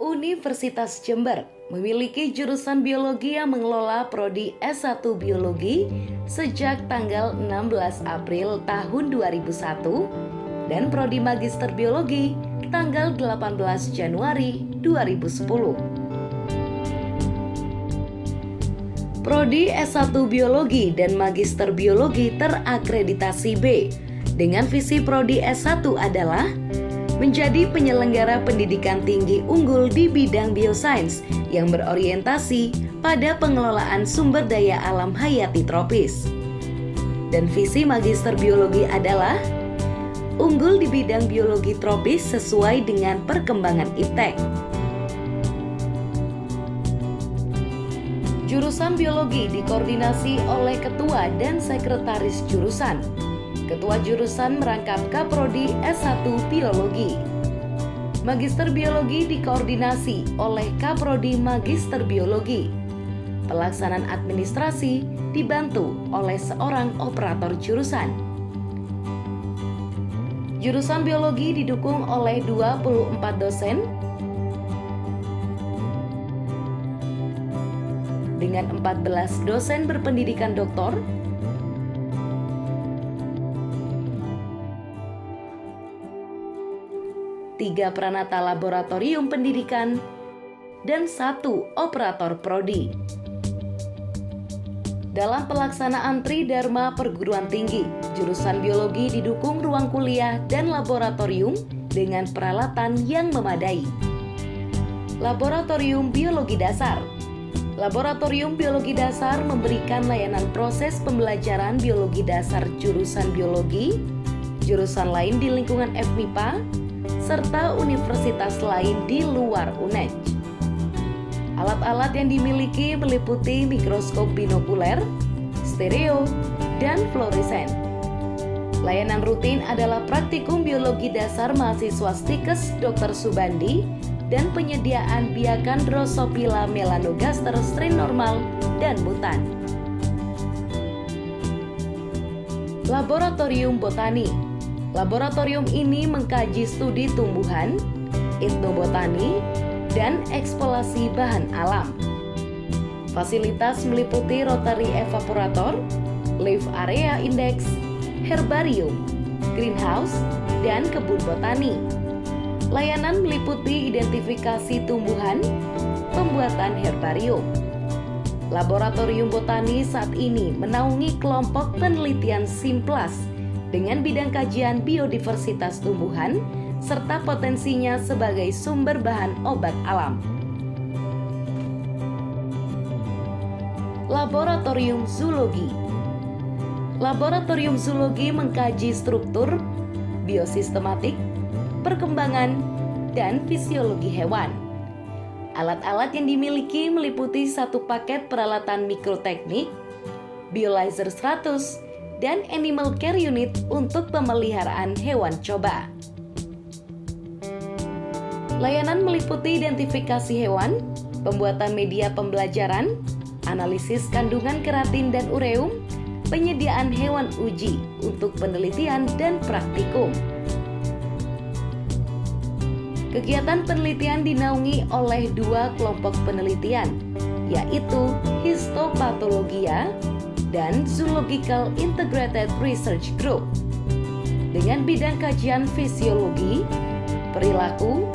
Universitas Jember memiliki jurusan biologi yang mengelola prodi S1 Biologi sejak tanggal 16 April tahun 2001 dan prodi Magister Biologi tanggal 18 Januari 2010. Prodi S1 Biologi dan Magister Biologi terakreditasi B dengan visi prodi S1 adalah menjadi penyelenggara pendidikan tinggi unggul di bidang biosains yang berorientasi pada pengelolaan sumber daya alam hayati tropis. Dan visi Magister Biologi adalah unggul di bidang biologi tropis sesuai dengan perkembangan iptek. Jurusan biologi dikoordinasi oleh ketua dan sekretaris jurusan. Ketua jurusan merangkap Kaprodi S1 Biologi. Magister Biologi dikoordinasi oleh Kaprodi Magister Biologi. Pelaksanaan administrasi dibantu oleh seorang operator jurusan. Jurusan biologi didukung oleh 24 dosen dengan 14 dosen berpendidikan doktor, 3 peranata laboratorium pendidikan, dan 1 operator prodi. Dalam pelaksanaan Tridharma Perguruan Tinggi, jurusan biologi didukung ruang kuliah dan laboratorium dengan peralatan yang memadai. Laboratorium Biologi Dasar. Laboratorium Biologi Dasar memberikan layanan proses pembelajaran biologi dasar jurusan biologi, jurusan lain di lingkungan FMIPA, serta universitas lain di luar UNEJ. Alat-alat yang dimiliki meliputi mikroskop binokuler, stereo, dan fluoresen. Layanan rutin adalah praktikum biologi dasar mahasiswa Stikes Dr. Subandi dan penyediaan biakan Drosophila melanogaster strain normal dan mutan. Laboratorium Botani. Laboratorium ini mengkaji studi tumbuhan, etnobotani, dan eksplorasi bahan alam. Fasilitas meliputi rotary evaporator, leaf area index, herbarium, greenhouse, dan kebun botani. Layanan meliputi identifikasi tumbuhan, pembuatan herbarium. Laboratorium botani saat ini menaungi kelompok penelitian Simplas dengan bidang kajian biodiversitas tumbuhan serta potensinya sebagai sumber bahan obat alam. Laboratorium Zoologi. Laboratorium Zoologi mengkaji struktur, biosistematik, perkembangan, dan fisiologi hewan. Alat-alat yang dimiliki meliputi 1 paket peralatan mikroteknik, Biolizer 100, dan Animal Care Unit untuk pemeliharaan hewan coba. Layanan meliputi identifikasi hewan, pembuatan media pembelajaran, analisis kandungan keratin dan ureum, penyediaan hewan uji untuk penelitian dan praktikum. Kegiatan penelitian dinaungi oleh 2 kelompok penelitian, yaitu Histopatologia dan Zoological Integrated Research Group dengan bidang kajian fisiologi, perilaku,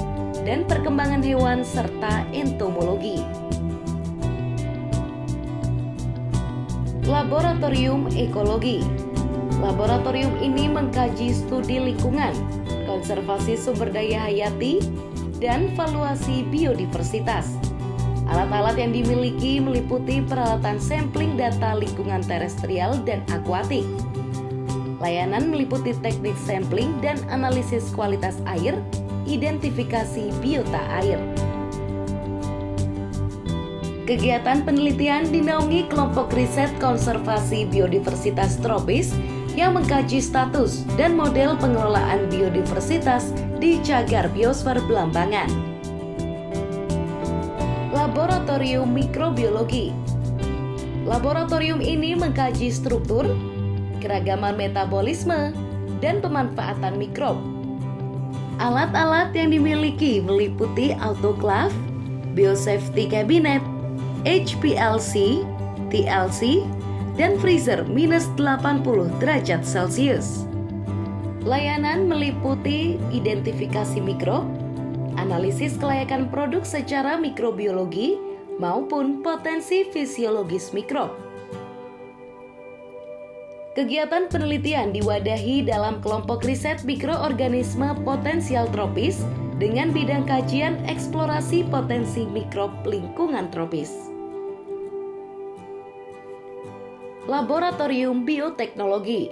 dan perkembangan hewan serta entomologi. Laboratorium Ekologi. Laboratorium ini mengkaji studi lingkungan, konservasi sumber daya hayati, dan valuasi biodiversitas. Alat-alat yang dimiliki meliputi peralatan sampling data lingkungan terestrial dan akuatik. Layanan meliputi teknik sampling dan analisis kualitas air, identifikasi biota air. Kegiatan penelitian dinaungi kelompok riset konservasi biodiversitas tropis yang mengkaji status dan model pengelolaan biodiversitas di cagar biosfer Belambangan. Laboratorium Mikrobiologi. Laboratorium ini mengkaji struktur, keragaman metabolisme, dan pemanfaatan mikrob. Alat-alat yang dimiliki meliputi autoclave, biosafety cabinet, HPLC, TLC, dan freezer minus 80 derajat Celcius. Layanan meliputi identifikasi mikrob, analisis kelayakan produk secara mikrobiologi maupun potensi fisiologis mikrob. Kegiatan penelitian diwadahi dalam kelompok riset mikroorganisme potensial tropis dengan bidang kajian eksplorasi potensi mikrob lingkungan tropis. Laboratorium Bioteknologi.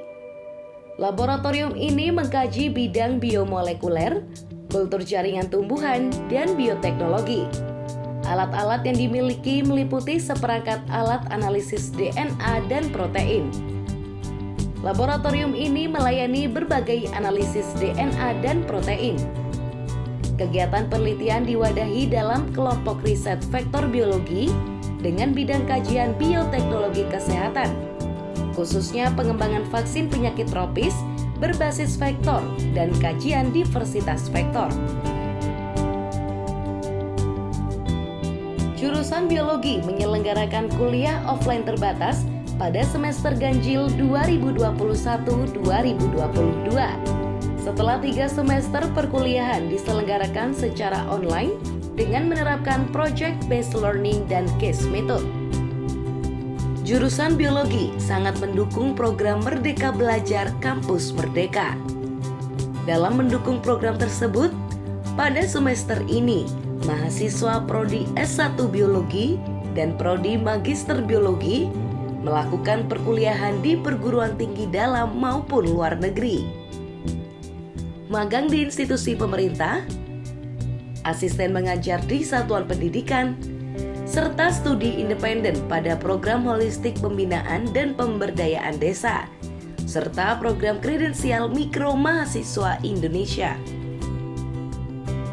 Laboratorium ini mengkaji bidang biomolekuler, kultur jaringan tumbuhan, dan bioteknologi. Alat-alat yang dimiliki meliputi seperangkat alat analisis DNA dan protein. Laboratorium ini melayani berbagai analisis DNA dan protein. Kegiatan penelitian diwadahi dalam kelompok riset vektor biologi dengan bidang kajian bioteknologi kesehatan, khususnya pengembangan vaksin penyakit tropis berbasis vektor dan kajian diversitas vektor. Jurusan Biologi menyelenggarakan kuliah offline terbatas pada semester ganjil 2021-2022. Setelah 3 semester perkuliahan diselenggarakan secara online dengan menerapkan project-based learning dan case method. Jurusan Biologi sangat mendukung program Merdeka Belajar Kampus Merdeka. Dalam mendukung program tersebut, pada semester ini, mahasiswa Prodi S1 Biologi dan Prodi Magister Biologi melakukan perkuliahan di perguruan tinggi dalam maupun luar negeri, magang di institusi pemerintah, asisten mengajar di satuan pendidikan, serta studi independen pada program holistik pembinaan dan pemberdayaan desa, serta program kredensial mikro mahasiswa Indonesia.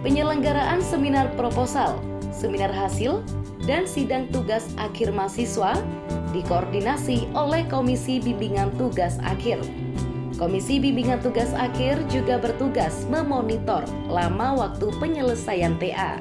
Penyelenggaraan seminar proposal, seminar hasil, dan sidang tugas akhir mahasiswa dikoordinasi oleh Komisi Bimbingan Tugas Akhir. Komisi Bimbingan Tugas Akhir juga bertugas memonitor lama waktu penyelesaian TA.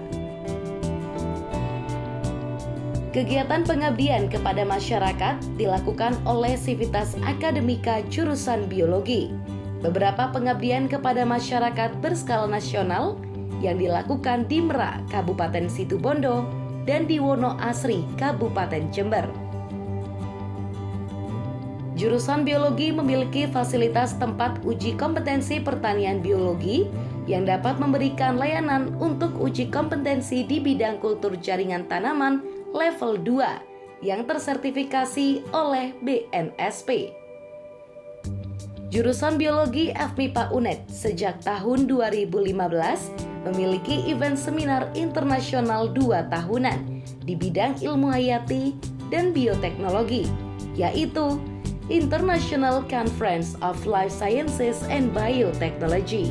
Kegiatan pengabdian kepada masyarakat dilakukan oleh Sivitas Akademika jurusan Biologi. Beberapa pengabdian kepada masyarakat berskala nasional yang dilakukan di Merak, Kabupaten Situbondo, dan di Wonoasri, Kabupaten Jember. Jurusan Biologi memiliki fasilitas tempat uji kompetensi pertanian biologi yang dapat memberikan layanan untuk uji kompetensi di bidang kultur jaringan tanaman level 2 yang tersertifikasi oleh BNSP. Jurusan Biologi FMIPA UNED sejak tahun 2015 memiliki event seminar internasional 2 tahunan di bidang ilmu hayati dan bioteknologi, yaitu International Conference of Life Sciences and Biotechnology.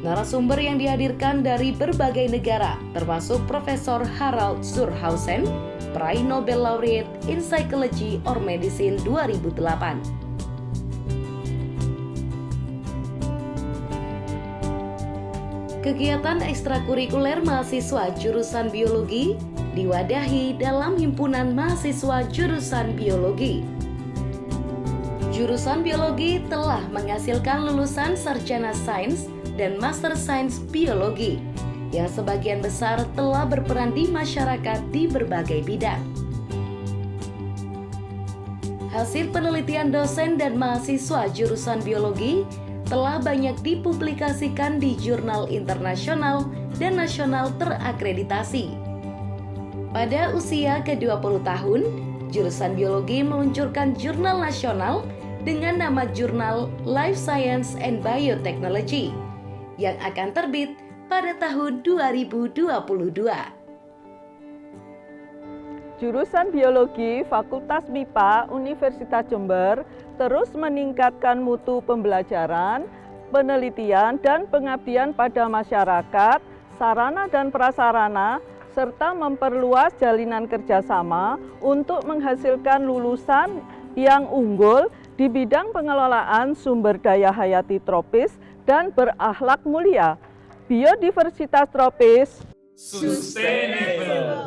Narasumber yang dihadirkan dari berbagai negara termasuk Profesor Harald Surhausen, peraih Nobel Laureate in Psychology or Medicine 2008. Kegiatan ekstrakurikuler mahasiswa jurusan biologi diwadahi dalam Himpunan Mahasiswa Jurusan Biologi. Jurusan Biologi telah menghasilkan lulusan sarjana sains dan master sains biologi yang sebagian besar telah berperan di masyarakat di berbagai bidang. Hasil penelitian dosen dan mahasiswa jurusan biologi telah banyak dipublikasikan di jurnal internasional dan nasional terakreditasi. Pada usia ke-20 tahun, jurusan biologi meluncurkan jurnal nasional dengan nama Jurnal Life Science and Biotechnology yang akan terbit pada tahun 2022. Jurusan Biologi Fakultas MIPA Universitas Jember terus meningkatkan mutu pembelajaran, penelitian, dan pengabdian pada masyarakat, sarana dan prasarana, serta memperluas jalinan kerjasama untuk menghasilkan lulusan yang unggul di bidang pengelolaan sumber daya hayati tropis dan berakhlak mulia. Biodiversitas tropis Sustainable.